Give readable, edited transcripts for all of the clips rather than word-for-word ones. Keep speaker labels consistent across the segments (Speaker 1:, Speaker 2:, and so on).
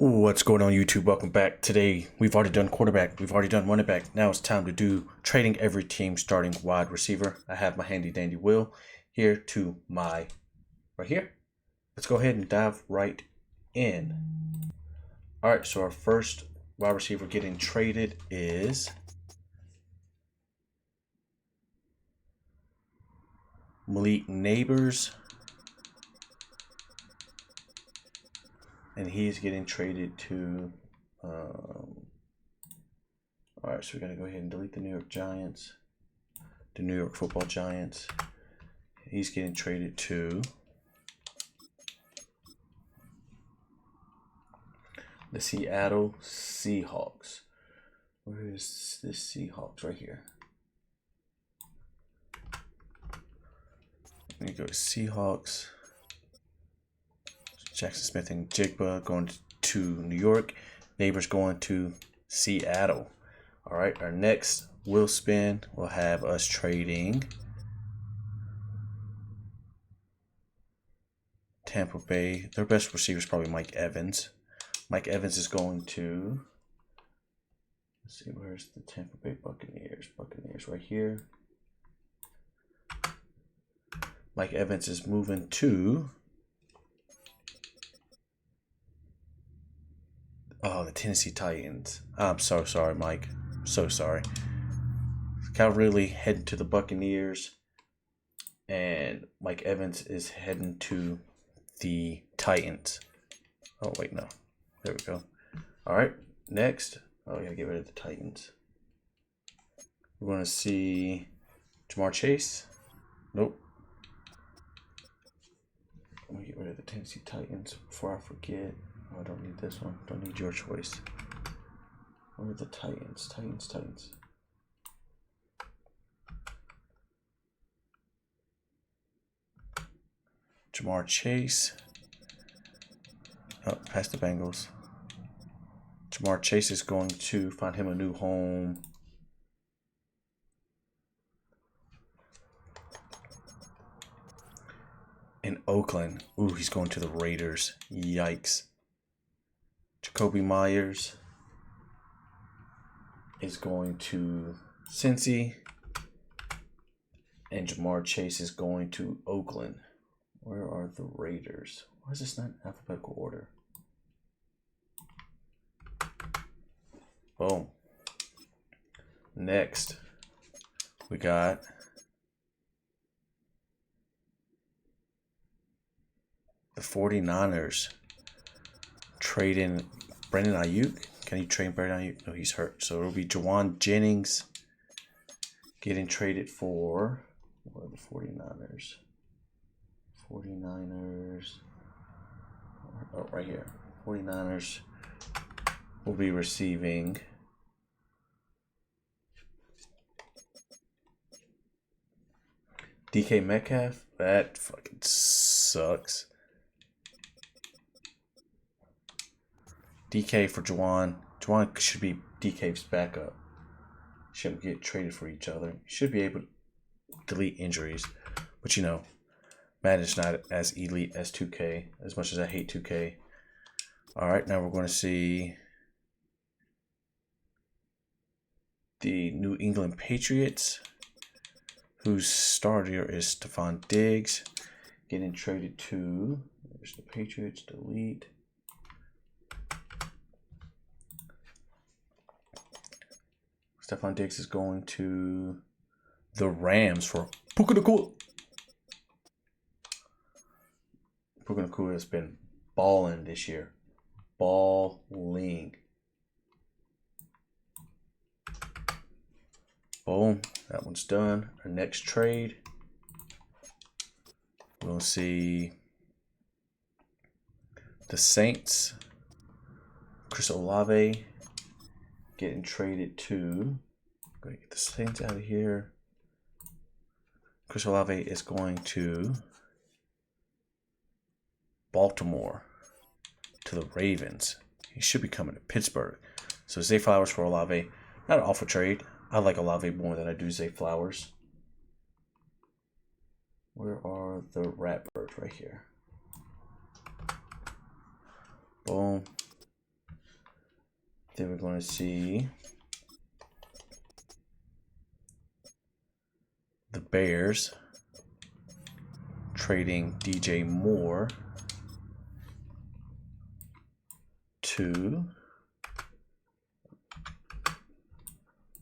Speaker 1: What's going on, YouTube? Welcome back. Today we've already done quarterback, we've already done running back. Now it's time to do trading every team starting wide receiver. I have my handy dandy wheel here to my right here. Let's go ahead and dive right in. All right, so our first wide receiver getting traded is Malik Neighbors, and he's getting traded to all right, so we're going to go ahead and delete the New York Giants, the New York Football Giants. He's getting traded to the Seattle Seahawks. Where is this Seahawks? Right here. Let me go to Seahawks. Jackson Smith and Jigba going to New York. Neighbors going to Seattle. All right, our next wheel spin will have us trading Tampa Bay. Their best receiver is probably Mike Evans. Mike Evans is going to, let's see, where's the Tampa Bay Buccaneers? Buccaneers right here. Mike Evans is moving to, oh, the Tennessee Titans. I'm so sorry, Mike. So sorry. Cal really heading to the Buccaneers, and Mike Evans is heading to the Titans. Oh, wait, no. There we go. All right, next. Oh, we gotta get rid of the Titans. We're going to see Jamar Chase. Nope. Let me get rid of the Tennessee Titans before I forget. Oh, I don't need this one. Don't need your choice. Where are the Titans? Titans. Jamar Chase. Oh, past the Bengals. Jamar Chase is going to find him a new home. In Oakland. Ooh, he's going to the Raiders. Yikes. Jacoby Myers is going to Cincy. And Jamar Chase is going to Oakland. Where are the Raiders? Why is this not in alphabetical order? Boom. Next, we got the 49ers trading Brandon Ayuk. Can you trade Brandon Ayuk? No, he's hurt. So it'll be Jawan Jennings getting traded for, what are the 49ers? 49ers. Oh, right here. 49ers will be receiving DK Metcalf. That fucking sucks. DK for Juwan. Juwan should be DK's backup. Shouldn't get traded for each other. Should be able to delete injuries. But you know, Madden's not as elite as 2K, as much as I hate 2K. Alright, now we're going to see the New England Patriots, whose starter is Stephon Diggs, getting traded to, there's the Patriots, delete. Stephon Diggs is going to the Rams for Puka Nacua. Puka Nacua has been balling this year. Balling. Boom. That one's done. Our next trade, we'll see the Saints. Chris Olave getting traded to, I'm going to get the Saints out of here. Chris Olave is going to Baltimore, to the Ravens. He should be coming to Pittsburgh. So Zay Flowers for Olave. Not an awful trade. I like Olave more than I do Zay Flowers. Where are the Ratbirds? Right here. Boom. Then we're going to see the Bears trading DJ Moore to,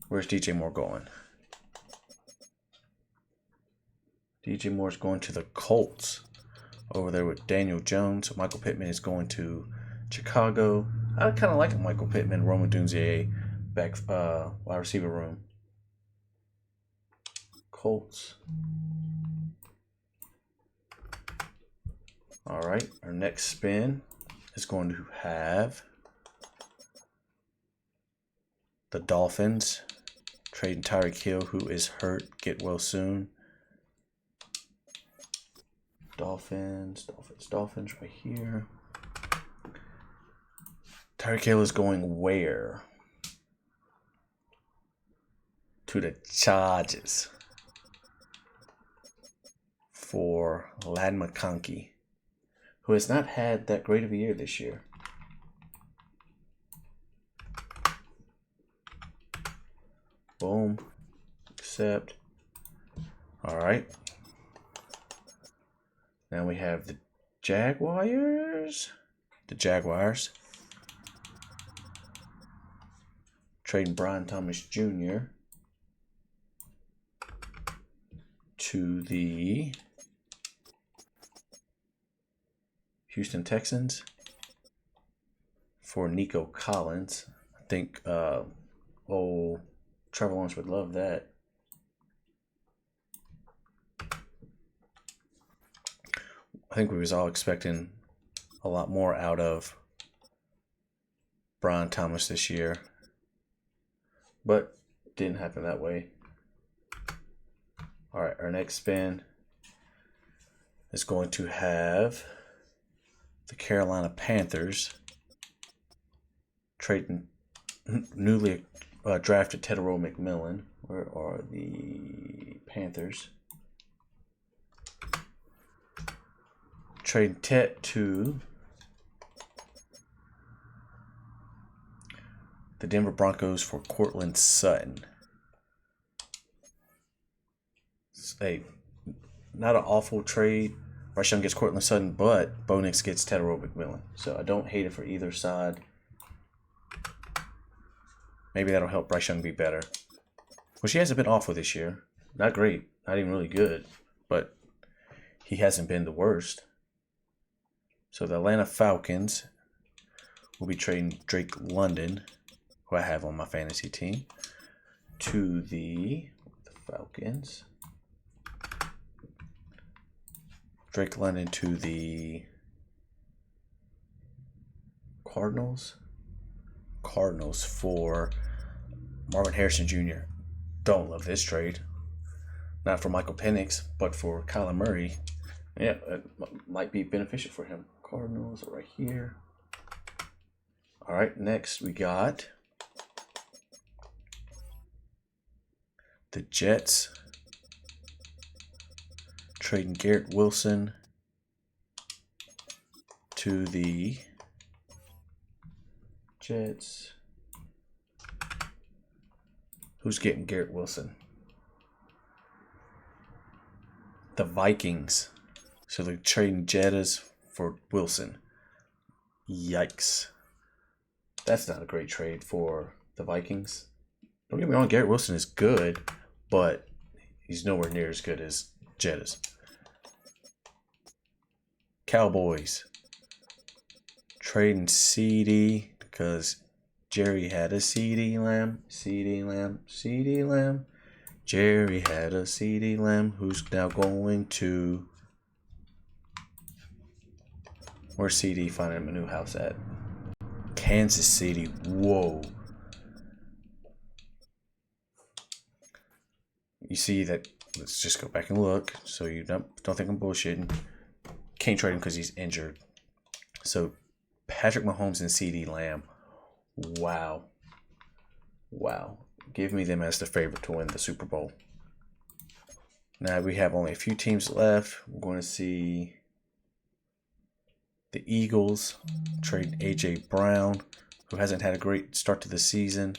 Speaker 1: where's DJ Moore going? DJ Moore's going to the Colts over there with Daniel Jones. So Michael Pittman is going to Chicago. I kind of like Michael Pittman, Rome Odunze back wide receiver room. Colts. All right, our next spin is going to have the Dolphins trading Tyreek Hill, who is hurt. Get well soon. Dolphins right here. Tyreek Hill is going where? To the Chargers for Ladd McConkey, who has not had that great of a year this year. Boom. Accept. All right. Now we have the Jaguars. Trading Brian Thomas Jr. to the Houston Texans for Nico Collins. I think Trevor Lawrence would love that. I think we was all expecting a lot more out of Brian Thomas this year, but didn't happen that way. All right, our next spin is going to have the Carolina Panthers trading newly drafted Tedero McMillan. Where are the Panthers? Trading Tet to the Denver Broncos for Cortland Sutton. Not an awful trade. Bryce Young gets Cortland Sutton, but Bo Nix gets Tedero McMillan. So I don't hate it for either side. Maybe that'll help Bryce Young be better. Which he hasn't been awful this year. Not great. Not even really good. But he hasn't been the worst. So the Atlanta Falcons will be trading Drake London, who I have on my fantasy team, to the Falcons. Drake London to the Cardinals for Marvin Harrison Jr. Don't love this trade. Not for Michael Penix, but for Kyler Murray. Yeah, it might be beneficial for him. Cardinals are right here. All right, next we got the Jets trading Garrett Wilson to the Jets. Who's getting Garrett Wilson? The Vikings. So they're trading Jettas for Wilson. Yikes. That's not a great trade for the Vikings. Don't get me wrong, Garrett Wilson is good, but he's nowhere near as good as Jettas. Cowboys trading CD because Jerry had a CD Lamb. Jerry had a CD Lamb who's now going to... Where's CD finding him a new house at? Kansas City. Whoa. You see that, let's just go back and look so you don't think I'm bullshitting. Can't trade him because he's injured. So Patrick Mahomes and CD Lamb. Wow. Give me them as the favorite to win the Super Bowl. Now we have only a few teams left. We're going to see the Eagles trade A.J. Brown who hasn't had a great start to the season.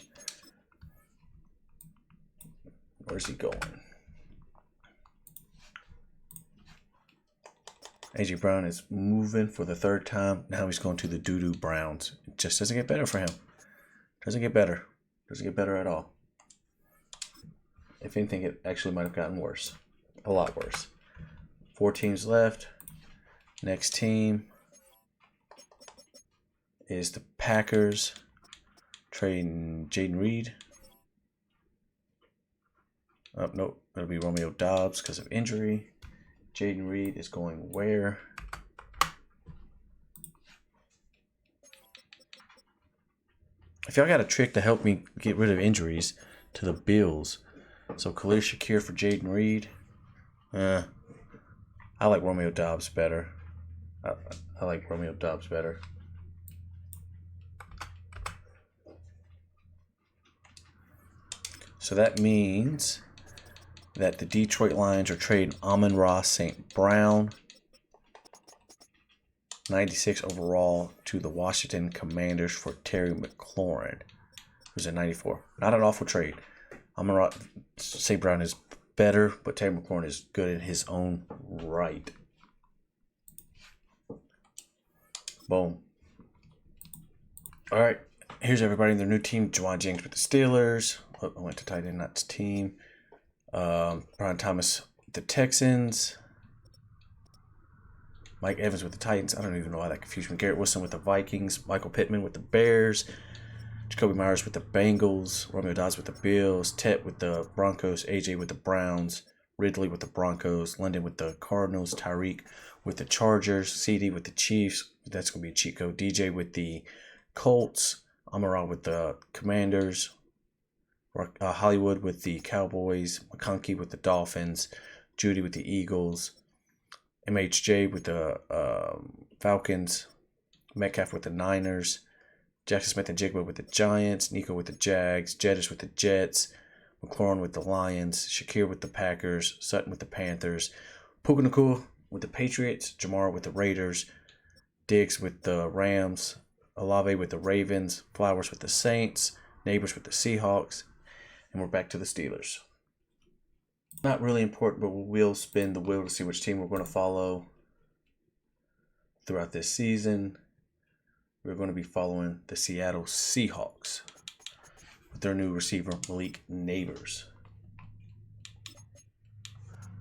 Speaker 1: Where's he going? A.J. Brown is moving for the third time. Now he's going to the doo-doo Browns. It just doesn't get better for him. Doesn't get better. Doesn't get better at all. If anything, it actually might have gotten worse. A lot worse. 4 teams left. Next team is the Packers. Trading Jaden Reed. Oh, nope. It'll be Romeo Doubs because of injury. Jaden Reed is going where? If y'all got a trick to help me get rid of injuries, to the Bills. So Khalil Shakir for Jaden Reed. I like Romeo Doubs better. I like Romeo Doubs better. So that means that the Detroit Lions are trading Amon-Ra St. Brown, 96 overall, to the Washington Commanders for Terry McLaurin, who's a 94. Not an awful trade. Amon-Ra St. Brown is better, but Terry McLaurin is good in his own right. Boom. All right. Here's everybody in their new team. Juwan Jennings with the Steelers. Oh, I went to tight end, not his team. Brian Thomas with the Texans. Mike Evans with the Titans. I don't even know why that confused me. Garrett Wilson with the Vikings. Michael Pittman with the Bears. Jacoby Myers with the Bengals. Romeo Doubs with the Bills. Tet with the Broncos. AJ with the Browns. Ridley with the Broncos. London with the Cardinals. Tyreek with the Chargers. CD with the Chiefs. That's going to be a cheat code. DJ with the Colts. Amon-Ra with the Commanders. Hollywood with the Cowboys. McConkey with the Dolphins. Judy with the Eagles. MHJ with the Falcons. Metcalf with the Niners. Jackson Smith and Jigba with the Giants. Nico with the Jags. Jettis with the Jets. McLaurin with the Lions. Shakir with the Packers. Sutton with the Panthers. Puka Nacua with the Patriots. Jamar with the Raiders. Diggs with the Rams. Olave with the Ravens. Flowers with the Saints. Neighbors with the Seahawks. And we're back to the Steelers. Not really important, but we'll spin the wheel to see which team we're going to follow throughout this season. We're going to be following the Seattle Seahawks with their new receiver, Malik Neighbors.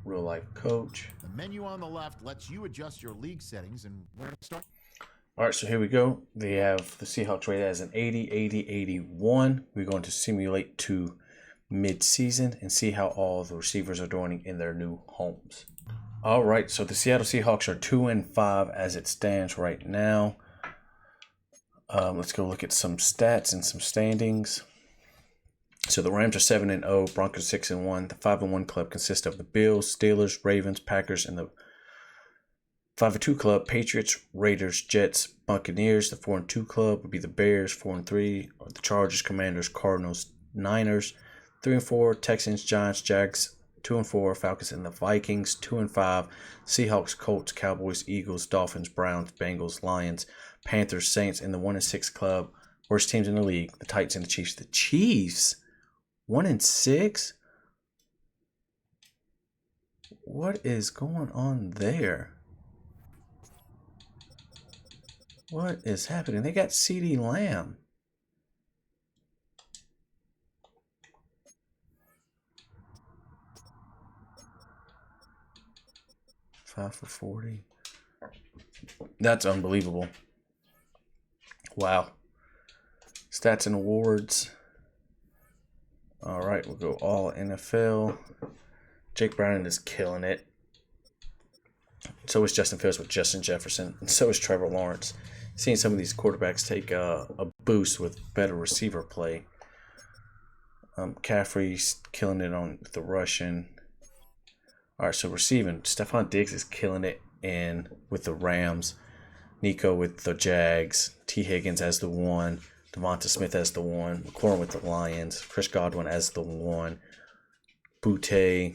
Speaker 1: Real life coach.
Speaker 2: The menu on the left lets you adjust your league settings and where to start.
Speaker 1: All right, so here we go. They have the Seahawks rated as an 80, 80, 81. We're going to simulate to mid-season and see how all the receivers are doing in their new homes. All right, so the Seattle Seahawks are 2-5 as it stands right now. Let's go look at some stats and some standings. So the Rams are 7-0, Broncos 6-1. The 5-1 club consists of the Bills, Steelers, Ravens, Packers, and the 5-2 club, Patriots, Raiders, Jets, Buccaneers. The 4-2 club would be the Bears, 4-3, the Chargers, Commanders, Cardinals, Niners. 3-4, Texans, Giants, Jags. 2-4, Falcons and the Vikings. 2-5, Seahawks, Colts, Cowboys, Eagles, Dolphins, Browns, Bengals, Lions, Panthers, Saints. In the 1-6 club, worst teams in the league, the Titans and the Chiefs. The Chiefs, 1-6. What is going on there? What is happening? They got CeeDee Lamb. $5 for 40. That's unbelievable. Wow. Stats and awards. All right, we'll go all NFL. Jake Browning is killing it. So is Justin Fields with Justin Jefferson. And so is Trevor Lawrence. Seeing some of these quarterbacks take a boost with better receiver play. Caffrey's killing it on the rushing. All right, so receiving, Stephon Diggs is killing it in with the Rams. Nico with the Jags. T. Higgins as the 1. Devonta Smith as the 1. McLaurin with the Lions. Chris Godwin as the 1. Butte,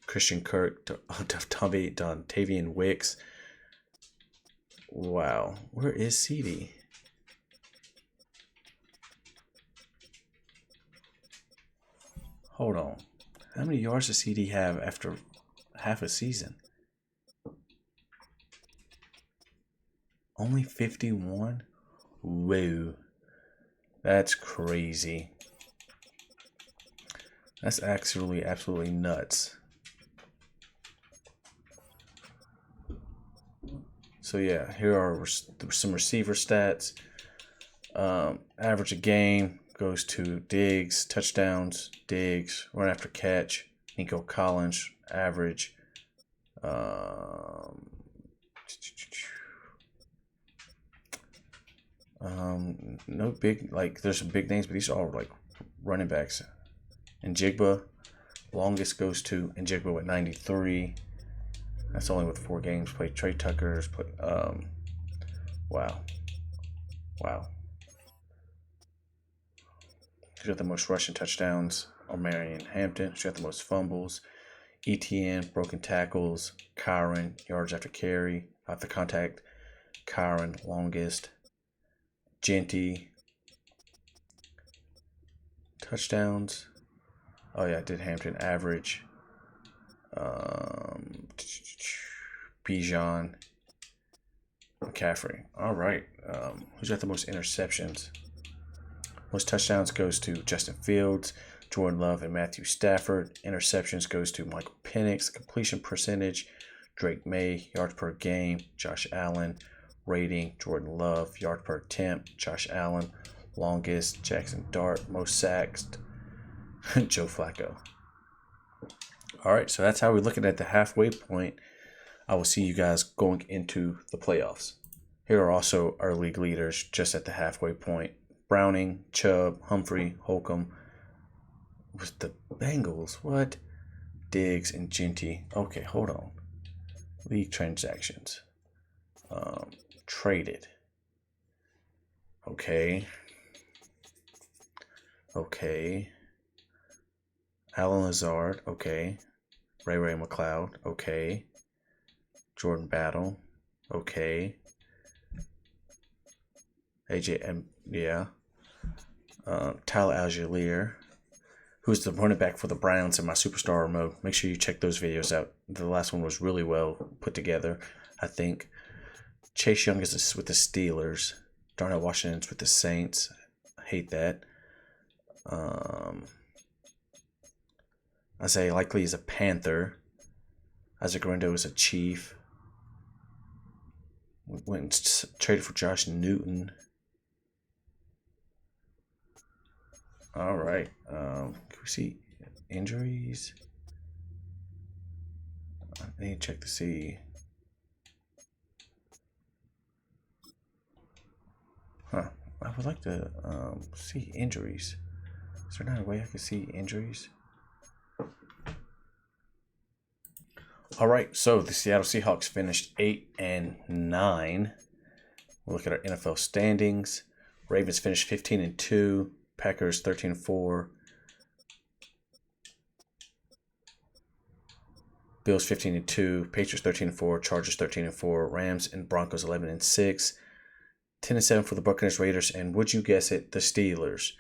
Speaker 1: Christian Kirk, Tavian Wicks. Wow, where is CD? Hold on. How many yards does CD have after half a season? Only 51? Whoa. That's crazy. That's actually absolutely nuts. So yeah, here are some receiver stats. Average a game goes to Diggs, touchdowns, Diggs, run after catch, Nico Collins, average. No big, like, there's some big names, but these are all like running backs. And Jigba, longest goes to Njigba with 93. That's only with 4 games played. Trey Tucker's play. Wow. She's got the most rushing touchdowns. Marion Hampton. She's got the most fumbles. ETN, broken tackles. Kyron, yards after carry. After contact. Kyron, longest. Genty, touchdowns. Oh yeah, I did Hampton average. Bijan, McCaffrey. All right. Who's got the most interceptions? Most touchdowns goes to Justin Fields, Jordan Love, and Matthew Stafford. Interceptions goes to Michael Penix. Completion percentage, Drake May. Yards per game, Josh Allen. Rating, Jordan Love. Yard per attempt, Josh Allen. Longest, Jackson Dart. Most sacks, Joe Flacco. All right, so that's how we're looking at the halfway point. I will see you guys going into the playoffs. Here are also our league leaders just at the halfway point. Browning, Chubb, Humphrey, Holcomb. With the Bengals, what? Diggs and Genty. Okay, hold on. League transactions. Traded. Okay. Alan Lazard. Okay. Ray McLeod. Okay. Jordan Battle. Okay. AJ, yeah. Tyler Algier, who's the running back for the Browns in my Superstar mode. Make sure you check those videos out. The last one was really well put together, I think. Chase Young is with the Steelers. Darnell Washington's with the Saints. I hate that. Isaiah Likely is a Panther. Isaac Rindo is a Chief. We went and traded for Josh Newton. All right. Can we see injuries? I need to check to see. Huh. I would like to see injuries. Is there not a way I can see injuries? All right. So the Seattle Seahawks finished 8-9. We'll look at our NFL standings. Ravens finished 15-2. Packers 13-4. Bills 15-2. Patriots 13-4. Chargers 13-4. Rams and Broncos 11-6. 10-7 for the Buccaneers, Raiders, and would you guess it, the Steelers.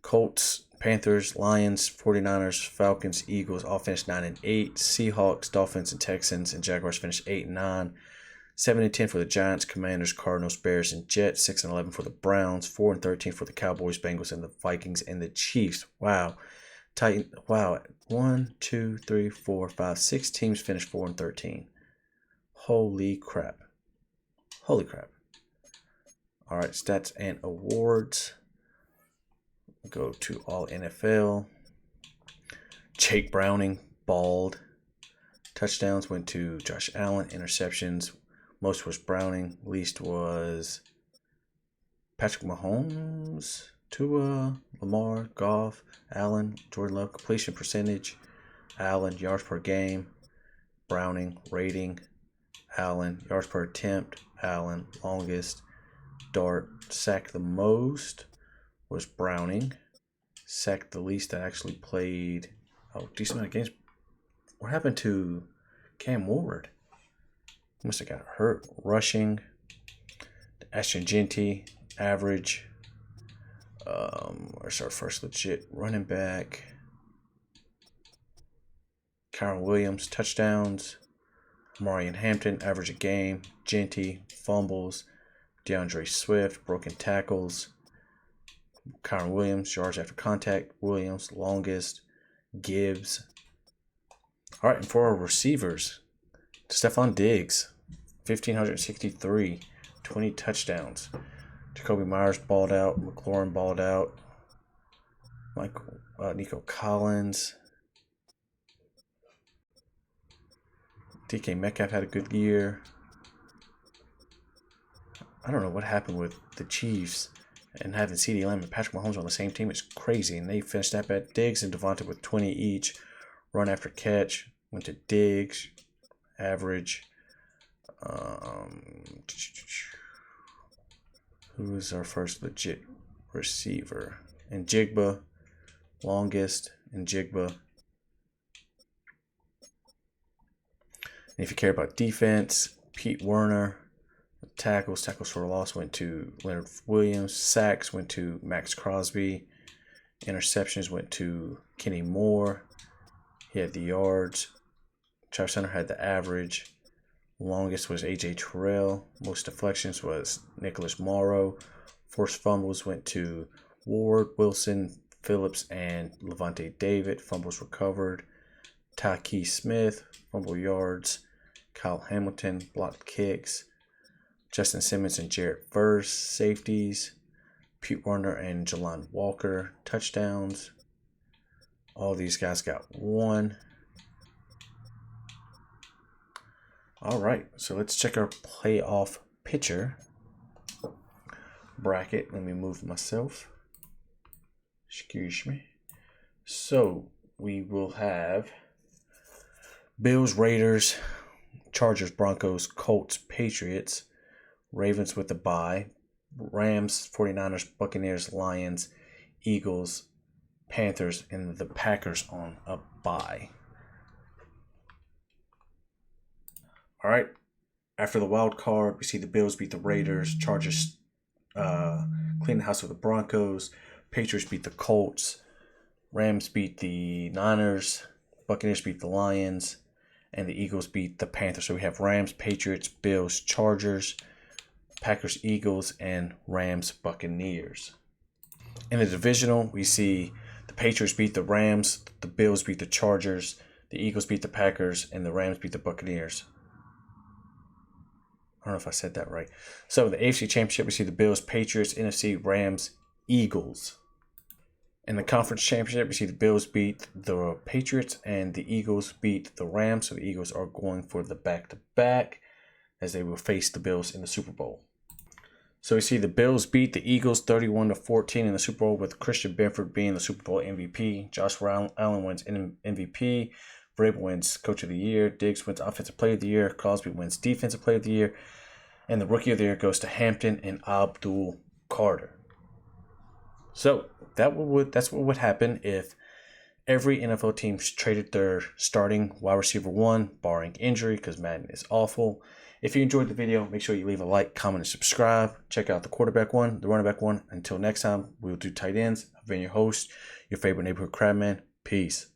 Speaker 1: Colts, Panthers, Lions, 49ers, Falcons, Eagles all finished 9-8. Seahawks, Dolphins, and Texans and Jaguars finished 8-9. 7-10 for the Giants, Commanders, Cardinals, Bears, and Jets. 6-11 for the Browns. 4-13 for the Cowboys, Bengals, and the Vikings and the Chiefs. Wow. Titan. Wow. 1, 2, 3, 4, 5, 6 teams finished 4-13. Holy crap. All right, stats and awards. Go to all NFL. Jake Browning, bald. Touchdowns went to Josh Allen. Interceptions, most was Browning. Least was Patrick Mahomes, Tua, Lamar, Goff, Allen, Jordan Love. Completion percentage, Allen. Yards per game, Browning. Rating, Allen. Yards per attempt, Allen. Longest. Dart. Sacked the most was Browning. Sacked the least that actually played decent amount of games. What happened to Cam Ward? He must have got hurt. Rushing, Ashton Genty, average. Where's our first legit running back? Kyron Williams, touchdowns. Marion Hampton, average a game. Genty, fumbles. DeAndre Swift, broken tackles. Kyron Williams, yards after contact. Williams, longest. Gibbs. All right, and for our receivers, Stephon Diggs, 1,563, 20 touchdowns. Jacoby Myers balled out. McLaurin balled out. Nico Collins. DK Metcalf had a good year. I don't know what happened with the Chiefs and having CeeDee Lamb and Patrick Mahomes on the same team. It's crazy. And they finished that at Diggs and Devontae with 20 each. Run after catch went to Diggs. Average. Who is our first legit receiver? And Jigba, longest, and Jigba. And if you care about defense, Pete Werner. Tackles for a loss went to Leonard Williams. Sacks went to Max Crosby. Interceptions went to Kenny Moore. He had the yards. Travis Hunter had the average. Longest was AJ Terrell. Most deflections was Nicholas Morrow. Forced fumbles went to Ward, Wilson, Phillips, and Levante David. Fumbles recovered. Taki Smith, fumble yards. Kyle Hamilton, blocked kicks. Justin Simmons and Jarrett Verse, safeties. Pete Werner and Jelon Walker, touchdowns. All these guys got one. All right, so let's check our playoff picture bracket. Let me move myself. Excuse me. So we will have Bills, Raiders, Chargers, Broncos, Colts, Patriots, Ravens with the bye, Rams, 49ers, Buccaneers, Lions, Eagles, Panthers, and the Packers on a bye. All right. After the wild card, we see the Bills beat the Raiders, Chargers clean the house with the Broncos, Patriots beat the Colts, Rams beat the Niners, Buccaneers beat the Lions, and the Eagles beat the Panthers. So we have Rams, Patriots, Bills, Chargers, Packers, Eagles, and Rams, Buccaneers. In the divisional, we see the Patriots beat the Rams, the Bills beat the Chargers, the Eagles beat the Packers, and the Rams beat the Buccaneers. I don't know if I said that right. So the AFC Championship, we see the Bills, Patriots, NFC, Rams, Eagles. In the Conference Championship, we see the Bills beat the Patriots and the Eagles beat the Rams. So the Eagles are going for the back-to-back as they will face the Bills in the Super Bowl. So we see the Bills beat the Eagles 31-14 in the Super Bowl with Christian Benford being the Super Bowl MVP. Josh Allen wins MVP. Vrabel wins Coach of the Year. Diggs wins Offensive Player of the Year. Crosby wins Defensive Player of the Year. And the Rookie of the Year goes to Hampton and Abdul Carter. So that's what would happen if every NFL team traded their starting wide receiver one, barring injury, because Madden is awful. If you enjoyed the video, make sure you leave a like, comment, and subscribe. Check out the quarterback one, the running back one. Until next time, we'll do tight ends. I've been your host, your favorite neighborhood crabman. Peace.